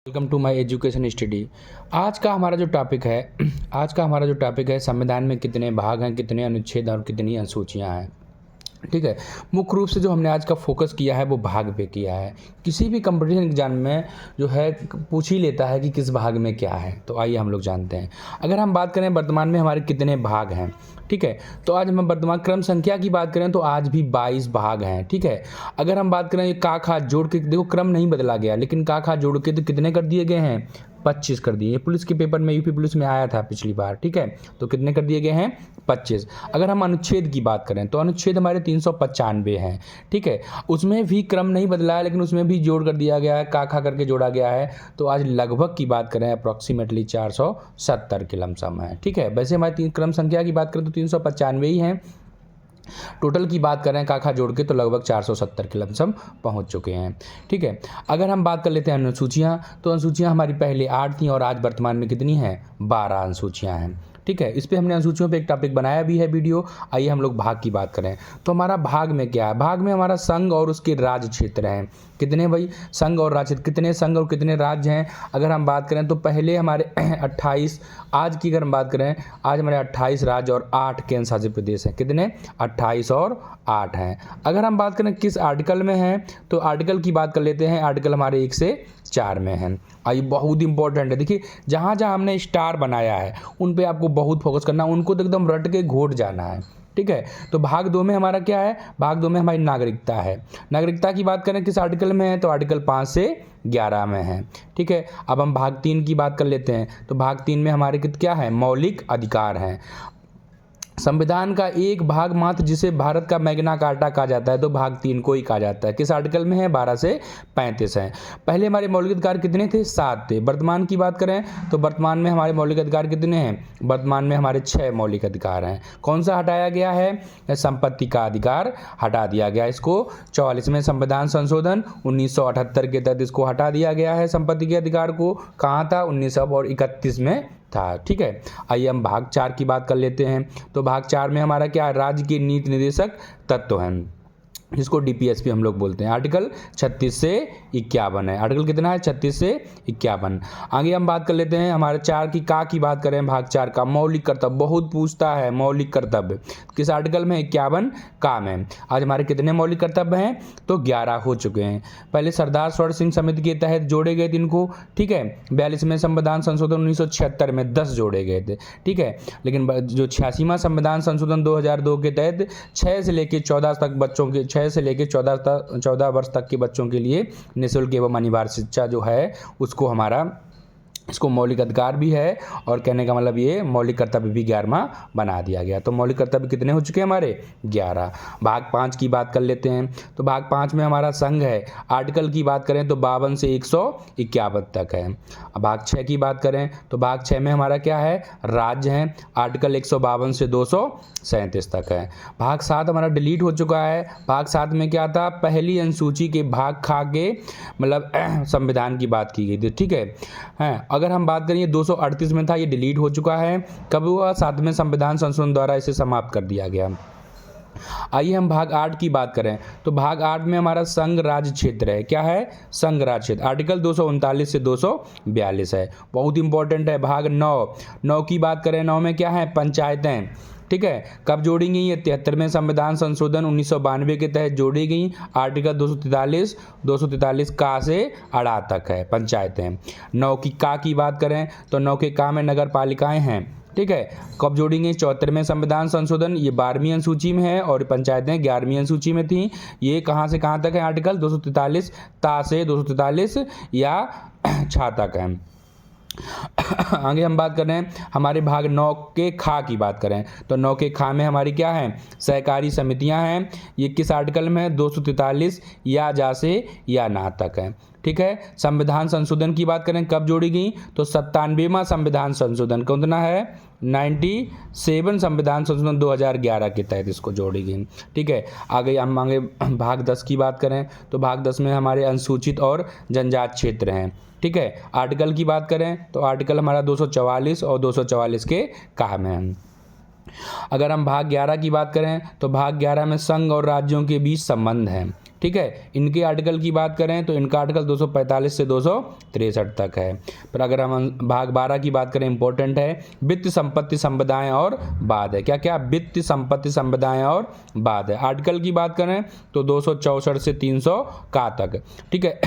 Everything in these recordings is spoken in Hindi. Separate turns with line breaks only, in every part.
Welcome to my education study. आज का हमारा जो टॉपिक है संविधान में कितने भाग हैं, कितने अनुच्छेद और कितनी अनुसूचियां हैं। ठीक है, मुख्य रूप से जो हमने आज का फोकस किया है वो भाग पे किया है। किसी भी कंपटीशन एग्जाम में जो है पूछ ही लेता है कि किस भाग में क्या है, तो आइए हम लोग जानते हैं। अगर हम बात करें वर्तमान में हमारे कितने भाग हैं, ठीक है, तो आज हम वर्तमान क्रम संख्या की बात करें तो आज भी 22 भाग हैं। ठीक है, अगर हम बात करें का खा जोड़ के, देखो क्रम नहीं बदला गया, लेकिन का खा जोड़ के तो कितने कर दिए गए हैं, 25 कर दिए। पुलिस के पेपर में, यूपी पुलिस में आया था पिछली बार। ठीक है, तो कितने कर दिए गए हैं, 25। अगर हम अनुच्छेद की बात करें तो अनुच्छेद हमारे 395 हैं। ठीक है, उसमें भी क्रम नहीं बदला है, लेकिन उसमें भी जोड़ कर दिया गया है, का खा करके जोड़ा गया है। तो आज लगभग की बात करें अप्रॉक्सीमेटली 470 के लमसम है। ठीक है, वैसे हमारी क्रम संख्या की बात करें तो 395 ही हैं। टोटल की बात करें काखा जोड़ के तो लगभग 470 के लमसम पहुंच चुके हैं। ठीक है, अगर हम बात कर लेते हैं अनुसूचियां, तो अनुसूचियां हमारी पहले 8 थी और आज वर्तमान में कितनी हैं, 12 अनुसूचियां हैं। ठीक है, इस पे हमने अनुसूचियों पे एक टॉपिक बनाया भी है वीडियो। आइए हम लोग भाग की बात करें तो हमारा भाग में क्या है, भाग में हमारा संघ और उसके राज्य क्षेत्र हैं। कितने भाई, संघ और राज्य क्षेत्र, कितने संघ और कितने राज्य हैं। अगर हम बात करें तो पहले हमारे 28, आज की अगर हम बात करें, आज हमारे 28 राज्य और 8 केंद्र शासित प्रदेश हैं। कितने, 28 और 8 हैं। अगर हम बात करें किस आर्टिकल में हैं, तो आर्टिकल की बात कर लेते हैं। आर्टिकल हमारे 1 से 4 में हैं। ये बहुत इंपॉर्टेंट है। देखिए, जहाँ जहाँ हमने स्टार बनाया है उन पे आपको बहुत फोकस करना, उनको तो एकदम रट के घोट जाना है। ठीक है, तो भाग 2 में हमारा क्या है, भाग 2 में हमारी नागरिकता है। नागरिकता की बात करें किस आर्टिकल में है, तो आर्टिकल 5 से 11 में है। ठीक है, अब हम भाग 3 की बात कर लेते हैं। तो भाग 3 में हमारे क्या है, मौलिक अधिकार हैं। संविधान का एक भाग मात्र जिसे भारत का मैग्ना कार्टा कहा जाता है, तो भाग 3 को ही कहा जाता है। किस आर्टिकल में है, 12 से 35 है। पहले हमारे मौलिक अधिकार कितने थे, 7 थे। वर्तमान की बात करें तो वर्तमान में हमारे मौलिक अधिकार कितने हैं, वर्तमान में हमारे 6 मौलिक अधिकार हैं। कौन सा हटाया गया है, संपत्ति का अधिकार हटा दिया गया। इसको 44वें संविधान संशोधन 1978 के तहत इसको हटा दिया गया है। संपत्ति के अधिकार को कहाँ था, 1931 में था। ठीक है, आइए हम भाग 4 की बात कर लेते हैं। तो भाग 4 में हमारा क्या है, राज्य के नीति निर्देशक तत्व हैं, जिसको डीपीएसपी हम लोग बोलते हैं। आर्टिकल 36 से 51 है। आर्टिकल कितना है, 36 से 51। आगे हम बात कर लेते हैं हमारे 4 की की बात करें, भाग 4 का मौलिक कर्तव्य, बहुत पूछता है मौलिक कर्तव्य किस आर्टिकल में, 51 का में। आज हमारे कितने मौलिक कर्तव्य हैं, तो 11 हो चुके हैं। पहले सरदार स्वर्ण सिंह समिति के तहत जोड़े गए थे इनको। ठीक है, 42वें संविधान संशोधन 1976 में 10 जोड़े गए थे। ठीक है, लेकिन जो 86वां संविधान संशोधन 2002 के तहत 6 से लेकर 14 तक बच्चों के 6 से लेकर 14 वर्ष तक के बच्चों के लिए निःशुल्क एवं अनिवार्य शिक्षा जो है उसको हमारा, इसको मौलिक अधिकार भी है और कहने का मतलब ये मौलिक कर्तव्य भी 11वां बना दिया गया। तो मौलिक कर्तव्य कितने हो चुके हैं हमारे, 11। भाग 5 की बात कर लेते हैं। तो भाग 5 में हमारा संघ है। आर्टिकल की बात करें तो 52 से 151 तक है। अब भाग 6 की बात करें तो भाग 6 में हमारा क्या है, राज्य हैं। आर्टिकल 152 से 237 तक है। भाग 7 हमारा डिलीट हो चुका है। भाग 7 में क्या था, पहली अनुसूची के भाग खा के मतलब संविधान की बात की गई थी। ठीक है, अगर हम बात करें 238 में था, ये डिलीट हो चुका है। कब हुआ, 7वें संविधान संशोधन द्वारा इसे समाप्त कर दिया गया। आइए हम भाग 8 की बात करें। तो भाग 8 में हमारा संघ राज्य क्षेत्र है। क्या है, संघ राज्य क्षेत्र। आर्टिकल 239 से 242 है, बहुत इंपॉर्टेंट है। भाग 9 की बात करें, 9 में क्या है, पंचायतें। ठीक है, कब जोड़ी गई, ये 73वें संविधान संशोधन 1992 के तहत जोड़ी गई। आर्टिकल 243 का से अड़ा तक है पंचायतें। 9 की बात करें तो 9 के का में नगर पालिकाएं हैं। ठीक है, कब जोड़ेंगे, 74वें संविधान संशोधन, ये 12वीं अनुसूची में है और पंचायतें 11वीं अनुसूची में थी। ये कहाँ से कहाँ तक है, आर्टिकल 243 ता से 243 या छा तक है। आगे हम बात कर रहे हैं हमारे भाग 9 के खा की बात करें तो 9 के खा में हमारी क्या है, सहकारी समितियां हैं। ये किस आर्टिकल में है, 243 या जा से या ना तक है। ठीक है, संविधान संशोधन की बात करें कब जोड़ी गई, तो 97वां संविधान संशोधन कितना है, 97 संविधान संशोधन 2011 के तहत इसको जोड़ी गई। ठीक है, आगे हम भाग 10 की बात करें तो भाग 10 में हमारे अनुसूचित और जनजाति क्षेत्र हैं। ठीक है, आर्टिकल की बात करें तो आर्टिकल हमारा 244 और 244 के काम है। अगर हम भाग 11 की बात करें तो भाग 11 में संघ और राज्यों के बीच संबंध है। ठीक है। इनके आर्टिकल की बात करें तो इनका आर्टिकल 245 से 263 तक है। पर अगर हम भाग 12 की बात करें, इंपॉर्टेंट है, वित्त संपत्ति संपदाएं और बाद है। क्या क्या? वित्त संपत्ति संपदाएं और बाद है। आर्टिकल की बात करें तो 264 से 300 का तक, ठीक है।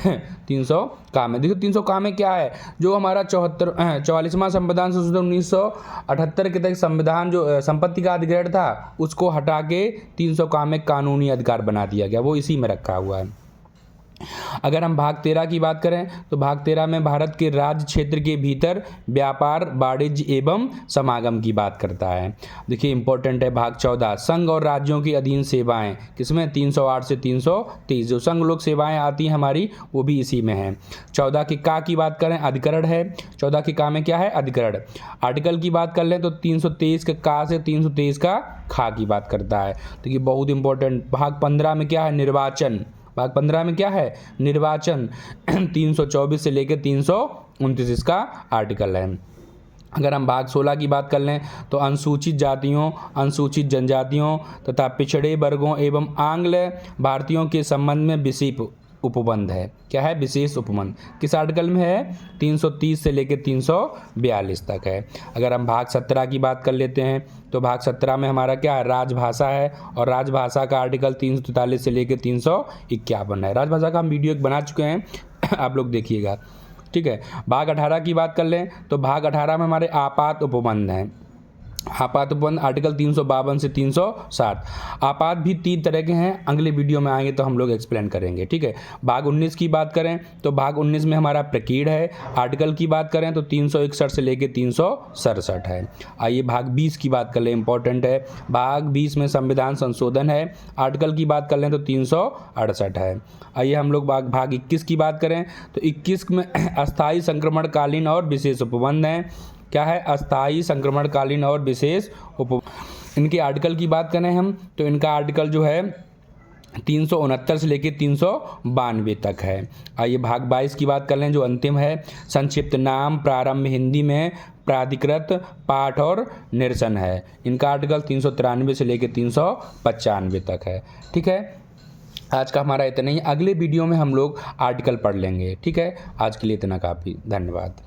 300 का में देखो 300 का में क्या है, जो हमारा 44वां संविधान संशोधन 1978 के तक संविधान जो संपत्ति का अधिग्रहण था उसको हटा के 300 का में कानूनी अधिकार बना दिया गया, वो इसी में रखा हुआ है। अगर हम भाग 13 की बात करें तो भाग 13 में भारत के राज्य क्षेत्र के भीतर व्यापार, वाणिज्य एवं समागम की बात करता है। देखिए इंपॉर्टेंट है भाग 14, संघ और राज्यों के अधीन सेवाएं, किसमें? 308 से 323। जो संघ लोक सेवाएं आती हैं हमारी वो भी इसी में है। 14 के का की बात करें, अधिकरण है। 14 के का में क्या है? अधिकरण। आर्टिकल की बात कर लें तो 323 के का से 323 का खा की बात करता है। तो ये बहुत इंपॉर्टेंट। भाग 15 में क्या है? निर्वाचन। भाग 15 में क्या है? निर्वाचन। 324 से लेकर 329 इसका आर्टिकल है। अगर हम भाग 16 की बात कर लें तो अनुसूचित जातियों, अनुसूचित जनजातियों तथा पिछड़े वर्गों एवं आंग्ल भारतीयों के संबंध में विशेष उपबंध है। क्या है? विशेष उपबंध। किस आर्टिकल में है? 330 से लेकर 342 तक है। अगर हम भाग 17 की बात कर लेते हैं तो भाग 17 में हमारा क्या है? राजभाषा है, और राजभाषा का आर्टिकल 343 से लेकर 351 है। राजभाषा का हम वीडियो एक बना चुके हैं, आप लोग देखिएगा, ठीक है। भाग 18 की बात कर लें तो भाग 18 में हमारे आपात उपबंध हैं। आपात उपबंध आर्टिकल 352 से 360। आपात भी 3 तरह के हैं, अगले वीडियो में आएंगे तो हम लोग एक्सप्लेन करेंगे, ठीक है। भाग 19 की बात करें तो भाग 19 में हमारा प्रकीर्ण है। आर्टिकल की बात करें तो 361 से लेकर 367 है। आइए भाग 20 की बात कर लें, इंपॉर्टेंट है। भाग 20 में संविधान संशोधन है। आर्टिकल की बात कर लें तो 368 है। आइए हम लोग भाग 21 की बात करें तो 21 में अस्थायी संक्रमणकालीन और विशेष उपबंध हैं। क्या है? अस्थायी संक्रमणकालीन और विशेष इनके आर्टिकल की बात करें हम तो इनका आर्टिकल जो है 369 से लेकर 392 तक है। आइए भाग 22 की बात कर लें जो अंतिम है। संक्षिप्त नाम, प्रारंभ हिंदी में, प्राधिकृत, पाठ और निरसन है। इनका आर्टिकल 393 से लेकर 395 तक है, ठीक है। आज का हमारा इतना ही, अगले वीडियो में हम लोग आर्टिकल पढ़ लेंगे, ठीक है। आज के लिए इतना काफ़ी, धन्यवाद।